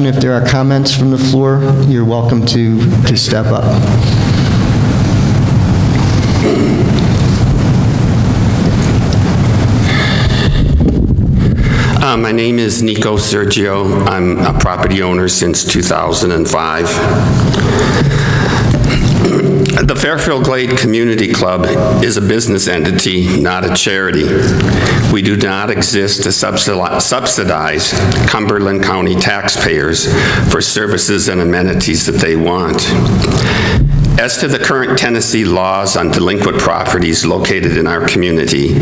If there are comments from the floor, you're welcome to step up. My name is Nico Sergio. I'm a property owner since 2005. The Fairfield Glade Community Club is a business entity, not a charity. We do not exist to subsidize Cumberland County taxpayers for services and amenities that they want. As to the current Tennessee laws on delinquent properties located in our community,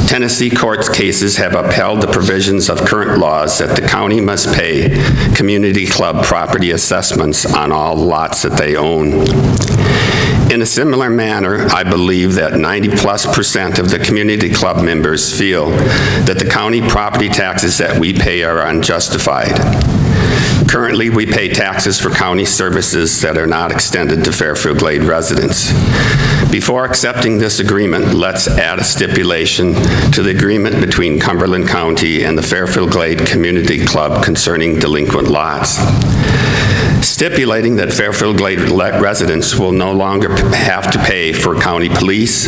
Tennessee court cases have upheld the provisions of current laws that the county must pay community club property assessments on all lots that they own. In a similar manner, I believe that 90+% of the community club members feel that the county property taxes that we pay are unjustified. Currently, we pay taxes for county services that are not extended to Fairfield Glade residents. Before accepting this agreement, let's add a stipulation to the agreement between Cumberland County and the Fairfield Glade Community Club concerning delinquent lots. Stipulating that Fairfield Glade residents will no longer have to pay for county police,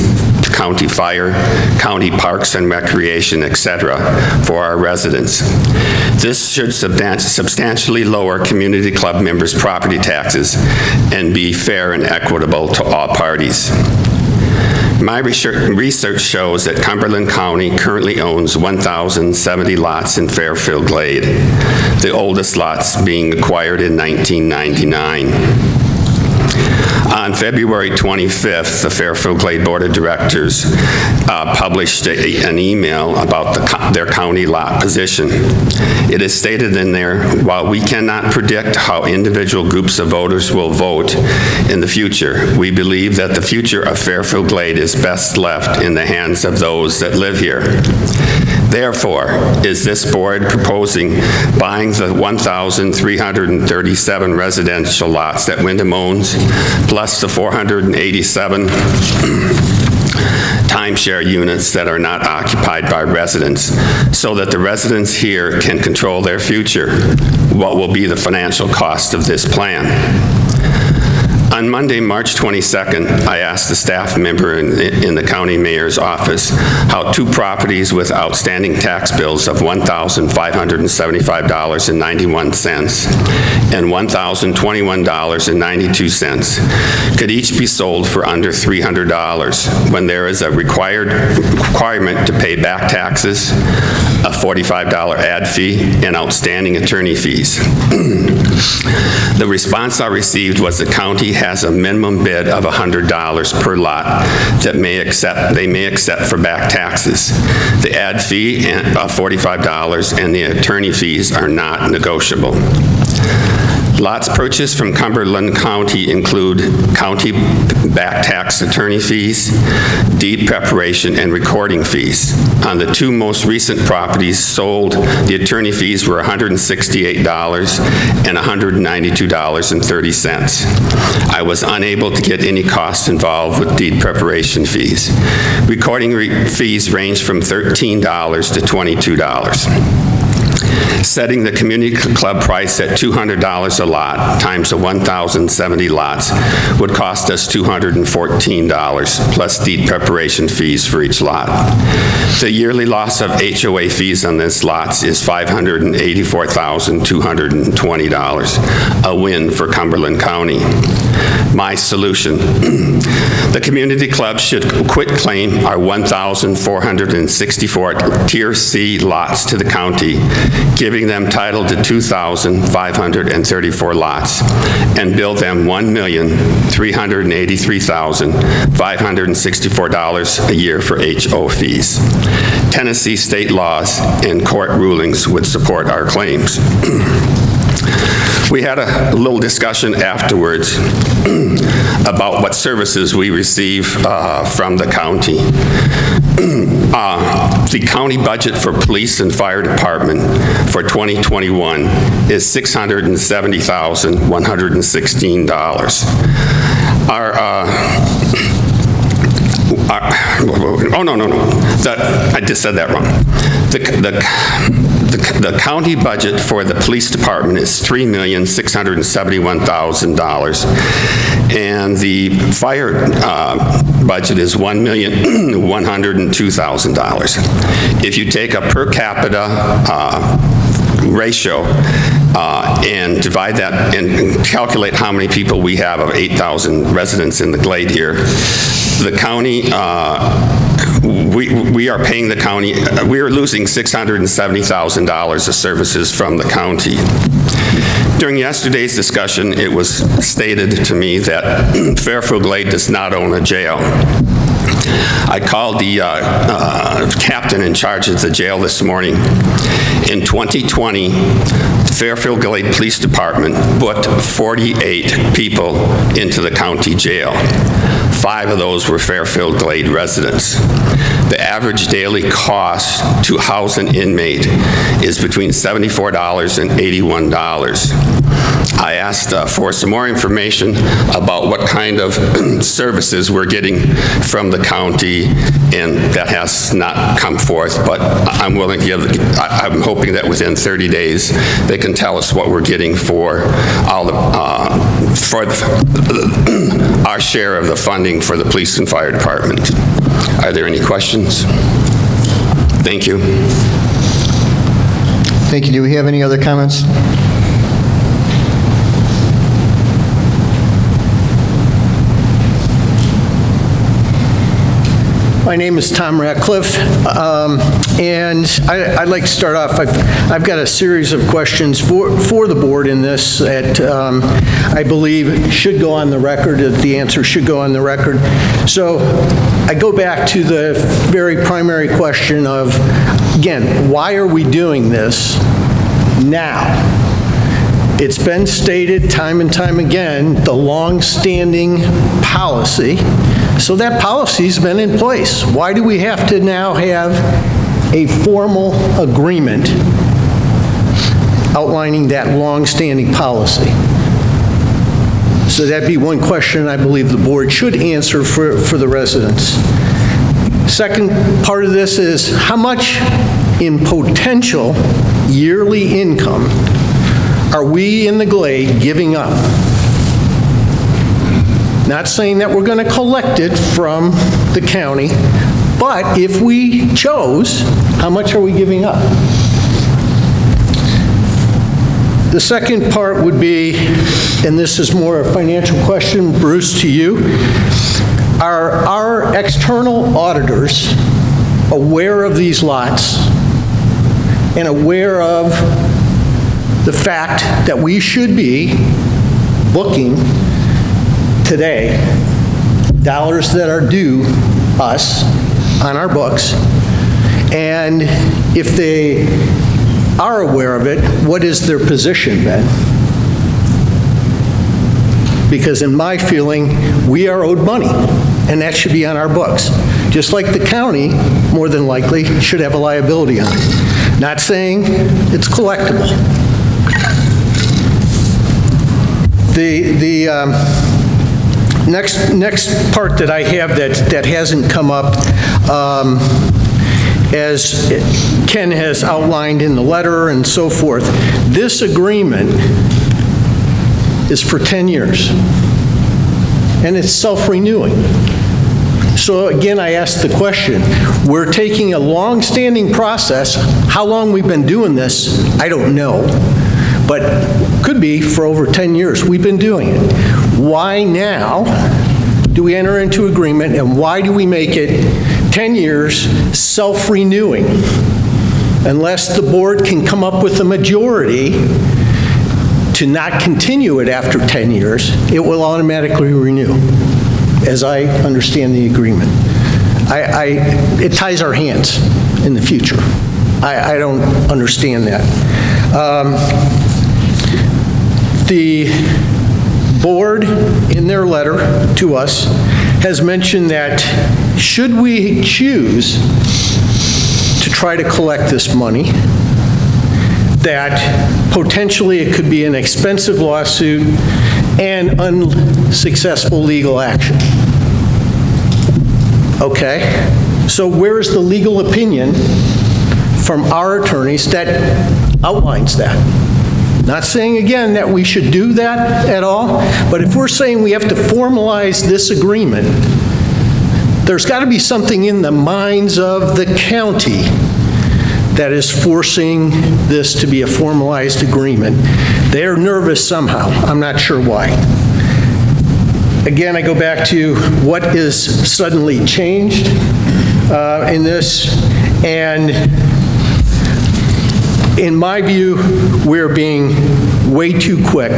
county fire, county parks and recreation, etc. for our residents. This should substantially lower community club members' property taxes and be fair and equitable to all parties. My research shows that Cumberland County currently owns 1,070 lots in Fairfield Glade, the oldest lots being acquired in 1999. On February 25th, the Fairfield Glade Board of Directors published an email about their county lot position. It is stated in there, while we cannot predict how individual groups of voters will vote in the future, we believe that the future of Fairfield Glade is best left in the hands of those that live here. Therefore, is this board proposing buying the 1,337 residential lots that Wyndham owns, plus the 487 timeshare units that are not occupied by residents, so that the residents here can control their future? What will be the financial cost of this plan? On Monday, March 22nd, I asked a staff member in the county mayor's office how two properties with outstanding tax bills of $1,575.91 and $1,021.92 could each be sold for under $300 when there is a requirement to pay back taxes, a $45 ad fee, and outstanding attorney fees. The response I received was the county has a minimum bid of $100 per lot that they may accept for back taxes. The ad fee of $45 and the attorney fees are not negotiable. Lots purchased from Cumberland County include county back tax attorney fees, deed preparation, and recording fees. On the two most recent properties sold, the attorney fees were $168 and $192.30. I was unable to get any costs involved with deed preparation fees. Recording fees range from $13 to $22. Setting the community club price at $200 a lot times the 1,070 lots would cost us $214 plus deed preparation fees for each lot. The yearly loss of HOA fees on this lots is $584,220, a win for Cumberland County. My solution: the community club should quit claim our 1,464 Tier C lots to the county, giving them title to 2,534 lots, and bill them $1,383,564 a year for HO fees. Tennessee state laws and court rulings would support our claims. We had a little discussion afterwards about what services we receive from the county. The county budget for police and fire department for 2021 is $670,116. I just said that wrong. the county budget for the police department is $3,671,000, and the fire budget is $1,102,000. If you take a per capita ratio and divide that and calculate how many people we have of 8,000 residents in the Glade here, the county, we are paying the county, we are losing $670,000 of services from the county. During yesterday's discussion, it was stated to me that Fairfield Glade does not own a jail. I called the captain in charge of the jail this morning. In 2020, the Fairfield Glade Police Department put 48 people into the county jail. 5 of those were Fairfield Glade residents. The average daily cost to house an inmate is between $74 and $81. I asked for some more information about what kind of services we're getting from the county, and that has not come forth, but I'm willing to give, I'm hoping that within 30 days they can tell us what we're getting for all the, our share of the funding for the police and fire department. Are there any questions? Thank you. Thank you. Do we have any other comments? My name is Tom Ratcliffe, and I'd like to start off. I've got a series of questions for the board in this that I believe should go on the record, that the answer should go on the record. So I go back to the very primary question of, again, why are we doing this now? It's been stated time and time again, the long-standing policy. So that policy's been in place. Why do we have to now have a formal agreement outlining that long-standing policy? So that'd be one question I believe the board should answer for the residents. Second part of this is, how much in potential yearly income are we in the Glade giving up? Not saying that we're going to collect it from the county, but if we chose, how much are we giving up? The second part would be, and this is more a financial question, Bruce, to you, are our external auditors aware of these lots and aware of the fact that we should be booking today dollars that are due us on our books? And if they are aware of it, what is their position then? Because in my feeling, we are owed money, and that should be on our books. Just like the county, more than likely, should have a liability on it. Not saying it's collectible. The next part that I have that hasn't come up, as Ken has outlined in the letter and so forth, this agreement is for 10 years, and it's self-renewing. So again, I ask the question, we're taking a long-standing process. How long we've been doing this, I don't know, but could be for over 10 years. We've been doing it. Why now do we enter into agreement, and why do we make it 10 years self-renewing? Unless the board can come up with a majority to not continue it after 10 years, it will automatically renew, as I understand the agreement. It ties our hands in the future. I don't understand that. The board, in their letter to us, has mentioned that should we choose to try to collect this money, that potentially it could be an expensive lawsuit and unsuccessful legal action. Okay, so where's the legal opinion from our attorneys that outlines that. Not saying, again, that we should do that at all, but if we're saying we have to formalize this agreement, there's got to be something in the minds of the county that is forcing this to be a formalized agreement. They're nervous somehow. I'm not sure why. Again, I go back to what is suddenly changed in this, and in my view, we're being way too quick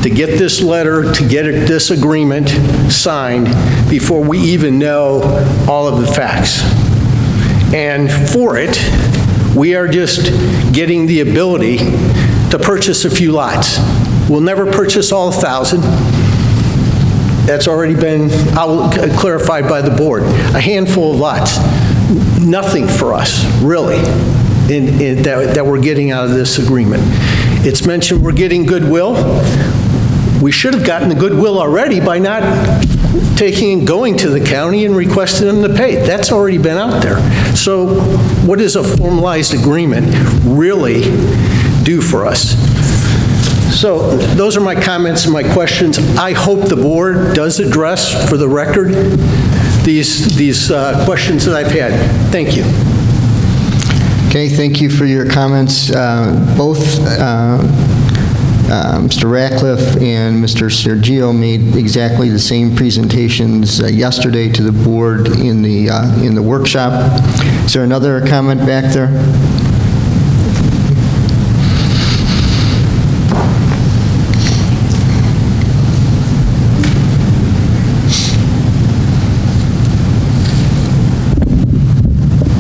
to get this letter, to get this agreement signed before we even know all of the facts. And for it, we are just getting the ability to purchase a few lots. We'll never purchase all 1,000. That's already been clarified by the board. A handful of lots. Nothing for us, really, that we're getting out of this agreement. It's mentioned we're getting goodwill. We should have gotten the goodwill already by not taking and going to the county and requesting them to pay. That's already been out there. So what does a formalized agreement really do for us? So those are my comments and my questions. I hope the board does address, for the record, these questions that I've had. Thank you. Okay, thank you for your comments. Both Mr. Ratcliffe and Mr. Sergio made exactly the same presentations yesterday to the board in the workshop. Is there another comment back there?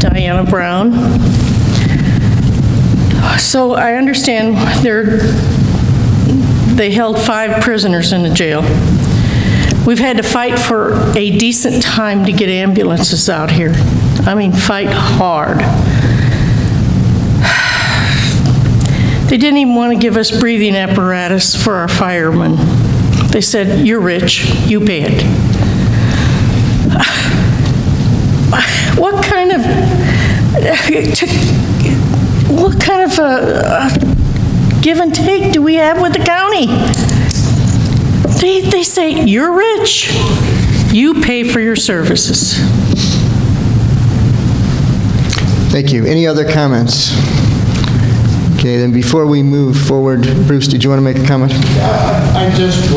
Diana Brown. So I understand they held 5 prisoners in the jail. We've had to fight for a decent time to get ambulances out here. I mean, fight hard. They didn't even want to give us breathing apparatus for our firemen. They said, "You're rich, you pay it." What kind of give and take do we have with the county? They say, "You're rich, you pay for your services." Thank you. Any other comments? Okay, then before we move forward, Bruce, did you want to make a comment? I just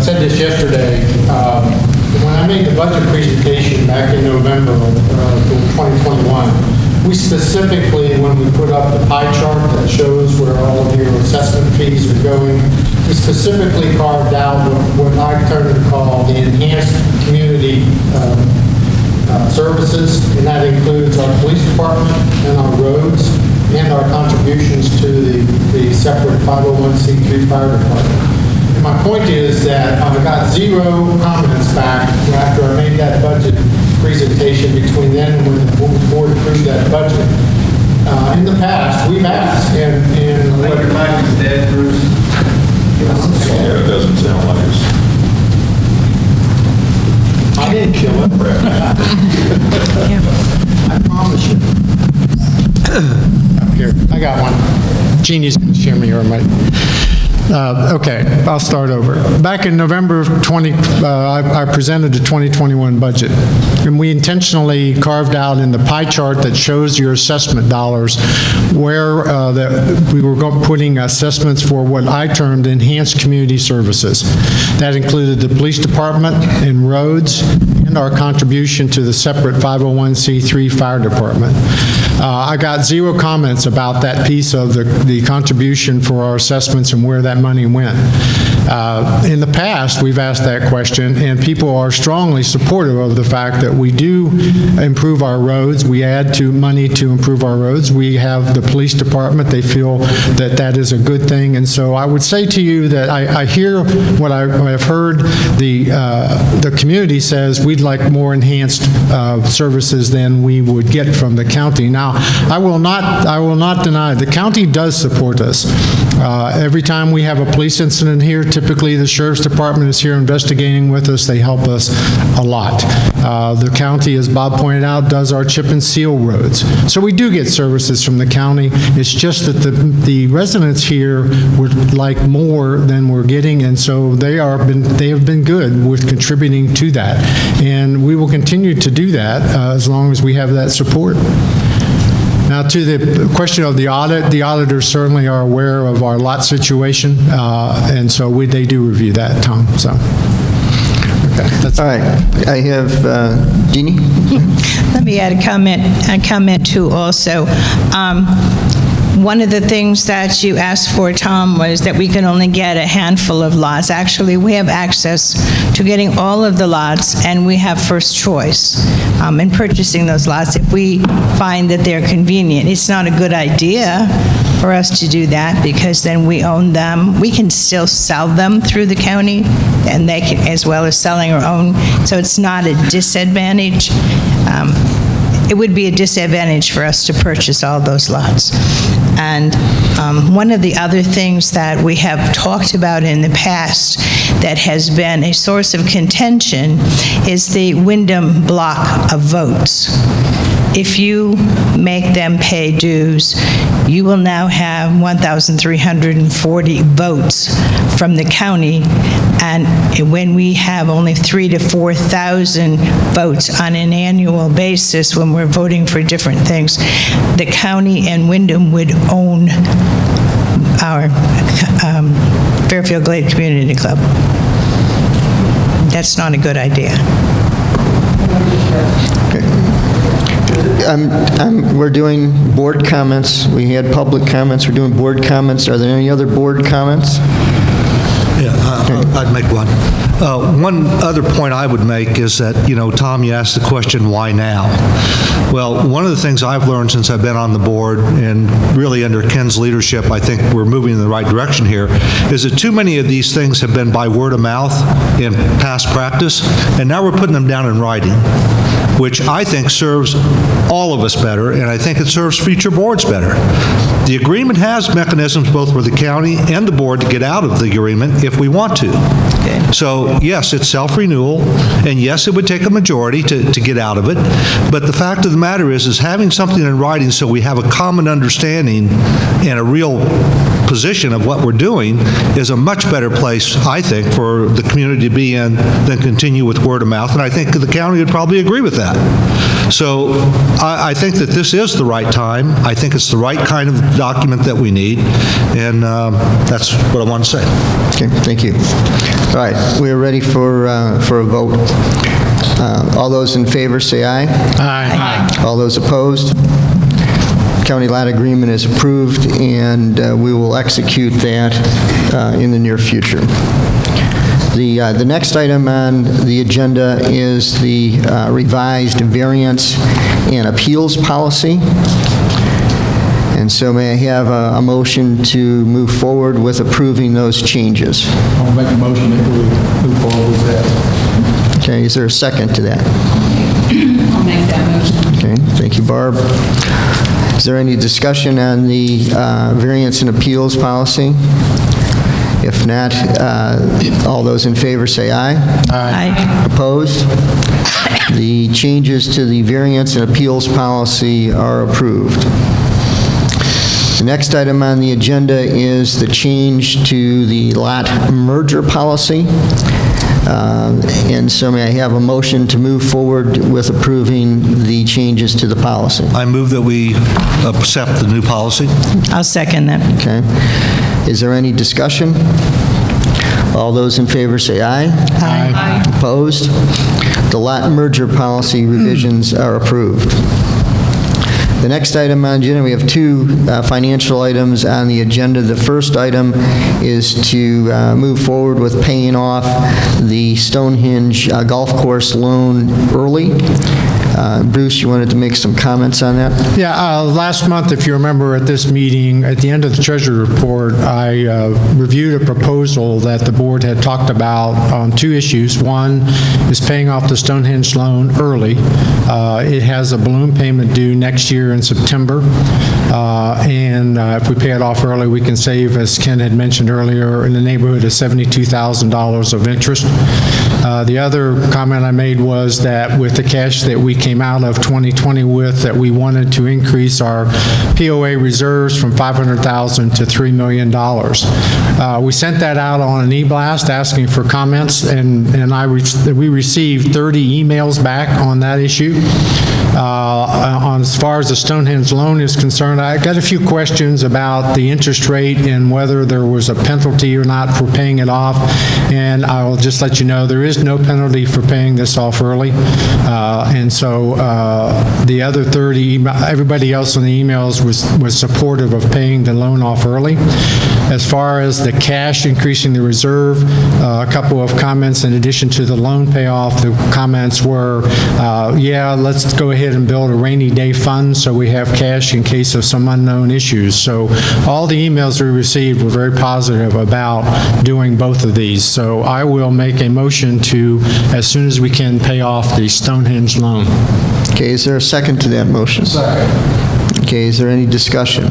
said this yesterday. When I made the budget presentation back in November of 2021, we specifically, when we put up the pie chart that shows where all of your assessment fees are going, we specifically carved out what I tend to call the enhanced community services, and that includes our police department and our roads and our contributions to the separate 501c3 fire department. And my point is that I got 0 comments back after I made that budget presentation between then and when the board approved that budget. In the past, we've asked, and Like your mic is dead, Bruce. Yeah, it doesn't sound like it's... I didn't kill it. I promise you. Here, I got one. Jeannie's going to share me your mic. Okay, I'll start over. Back in November of I presented the 2021 budget, and we intentionally carved out in the pie chart that shows your assessment dollars where we were putting assessments for what I termed enhanced community services. That included the police department and roads and our contribution to the separate 501c3 fire department. I got 0 comments about that piece of the contribution for our assessments and where that money went. In the past, we've asked that question, and people are strongly supportive of the fact that we do improve our roads. We add money to improve our roads. We have the police department. They feel that that is a good thing. And so I would say to you that I hear what I've heard. The community says we'd like more enhanced services than we would get from the county. Now, I will not deny the county does support us. Every time we have a police incident here, typically the sheriff's department is here investigating with us. They help us a lot. The county, as Bob pointed out, does our chip and seal roads. So we do get services from the county. It's just that the residents here would like more than we're getting, and so they have been good with contributing to that. And we will continue to do that as long as we have that support. Now, to the question of the audit, the auditors certainly are aware of our lot situation, and so they do review that, Tom, so. Okay, that's All right, I have Jeannie? Let me add a comment too also. One of the things that you asked for, Tom, was that we can only get a handful of lots. Actually, we have access to getting all of the lots, and we have first choice in purchasing those lots if we find that they're convenient. It's not a good idea for us to do that because then we own them. We can still sell them through the county, and they can, as well as selling our own. So it's not a disadvantage. It would be a disadvantage for us to purchase all those lots. And one of the other things that we have talked about in the past that has been a source of contention is the Wyndham block of votes. If you make them pay dues, you will now have 1,340 votes from the county, and when we have only 3,000 to 4,000 votes on an annual basis when we're voting for different things, the county and Wyndham would own our Fairfield Glade Community Club. That's not a good idea. We're doing board comments. We had public comments. We're doing board comments. Are there any other board comments? Yeah, I'd make one. One other point I would make is that, Tom, you asked the question, why now? Well, one of the things I've learned since I've been on the board, and really under Ken's leadership, I think we're moving in the right direction here, is that too many of these things have been by word of mouth in past practice, and now we're putting them down in writing, which I think serves all of us better, and I think it serves future boards better. The agreement has mechanisms both for the county and the board to get out of the agreement if we want to. Okay. So, yes, it's self-renewal, and yes, it would take a majority to get out of it, but the fact of the matter is having something in writing so we have a common understanding and a real position of what we're doing is a much better place, I think, for the community to be in than continue with word of mouth, and I think the county would probably agree with that. So I think that this is the right time. I think it's the right kind of document that we need, and that's what I want to say. Okay, thank you. All right, we are ready for a vote. All those in favor say aye. Aye. All those opposed? County lot agreement is approved, and we will execute that in the near future. The next item on the agenda is the revised variance and appeals policy. And so may I have a motion to move forward with approving those changes? I'll make a motion that we move forward with that. Okay, is there a second to that? I'll make that motion. Okay, thank you, Barb. Is there any discussion on the variance and appeals policy? If not, all those in favor say aye. Aye. Opposed? The changes to the variance and appeals policy are approved. The next item on the agenda is the change to the lot merger policy. And so may I have a motion to move forward with approving the changes to the policy? I move that we accept the new policy. I'll second that. Okay. Is there any discussion? All those in favor say aye. Aye. Opposed? The lot merger policy revisions are approved. The next item on the agenda, we have two financial items on the agenda. The first item is to move forward with paying off the Stonehenge golf course loan early. Bruce, you wanted to make some comments on that? Yeah, last month, if you remember at this meeting, at the end of the Treasury report, I reviewed a proposal that the board had talked about on two issues. One is paying off the Stonehenge loan early. It has a balloon payment due next year in September. And if we pay it off early, we can save, as Ken had mentioned earlier, in the neighborhood of $72,000 of interest. The other comment I made was that with the cash that we came out of 2020 with, that we wanted to increase our POA reserves from $500,000 to $3 million. We sent that out on an e-blast asking for comments, and we received 30 emails back on that issue. As far as the Stonehenge loan is concerned, I got a few questions about the interest rate and whether there was a penalty or not for paying it off, and I will just let you know there is no penalty for paying this off early. And so the other 30, everybody else in the emails was supportive of paying the loan off early. As far as the cash increasing the reserve, a couple of comments in addition to the loan payoff. The comments were, yeah, let's go ahead and build a rainy day fund so we have cash in case of some unknown issues. So all the emails we received were very positive about doing both of these. So I will make a motion to, as soon as we can, pay off the Stonehenge loan. Okay, is there a second to that motion? Second. Okay, is there any discussion?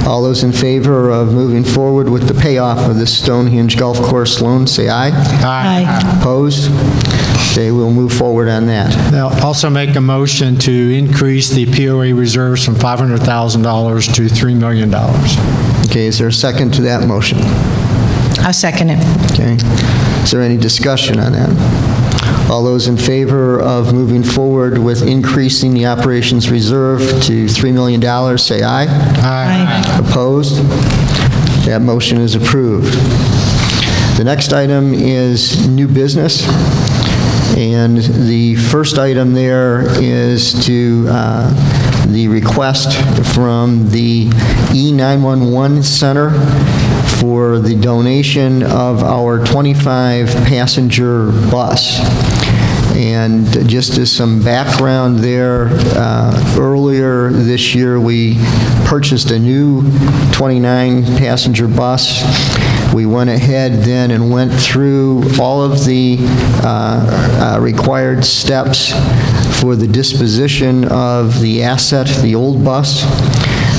All those in favor of moving forward with the payoff of the Stonehenge Golf Course loan, say aye. Aye. Opposed? Okay, we'll move forward on that. Now, also make a motion to increase the POA reserves from $500,000 to $3 million. Okay, is there a second to that motion? I'll second it. Okay. Is there any discussion on that? All those in favor of moving forward with increasing the operations reserve to $3 million, say aye. Aye. Opposed? That motion is approved. The next item is new business. And the first item there is to the request from the E911 Center for the donation of our 25-passenger bus. And just as some background there, earlier this year we purchased a new 29-passenger bus. We went ahead then and went through all of the required steps for the disposition of the asset, the old bus.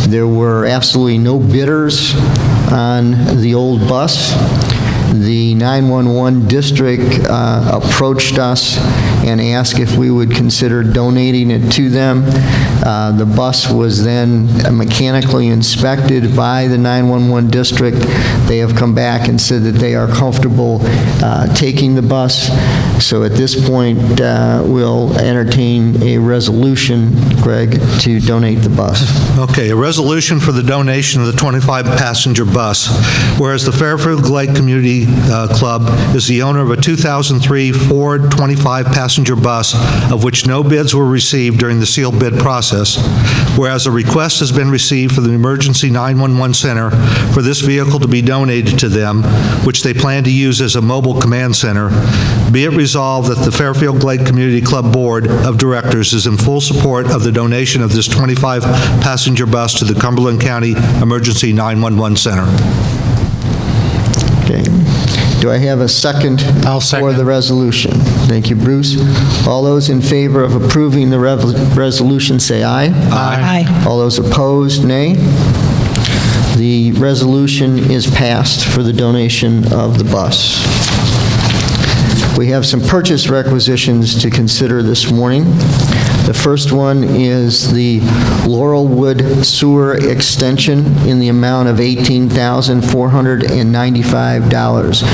There were absolutely no bidders on the old bus. The 911 district approached us and asked if we would consider donating it to them. The bus was then mechanically inspected by the 911 district. They have come back and said that they are comfortable taking the bus. So at this point, we'll entertain a resolution, Greg, to donate the bus. Okay, a resolution for the donation of the 25-passenger bus. Whereas the Fairfield Glade Community Club is the owner of a 2003 Ford 25-passenger bus, of which no bids were received during the sealed bid process. Whereas a request has been received for the Emergency 911 Center for this vehicle to be donated to them, which they plan to use as a mobile command center. Be it resolved that the Fairfield Glade Community Club Board of Directors is in full support of the donation of this 25-passenger bus to the Cumberland County Emergency 911 Center. Okay. Do I have a second I'll second. for the resolution? Thank you, Bruce. All those in favor of approving the resolution, say aye. Aye. All those opposed, nay. The resolution is passed for the donation of the bus. We have some purchase requisitions to consider this morning. The first one is the Laurelwood Sewer Extension in the amount of $18,495.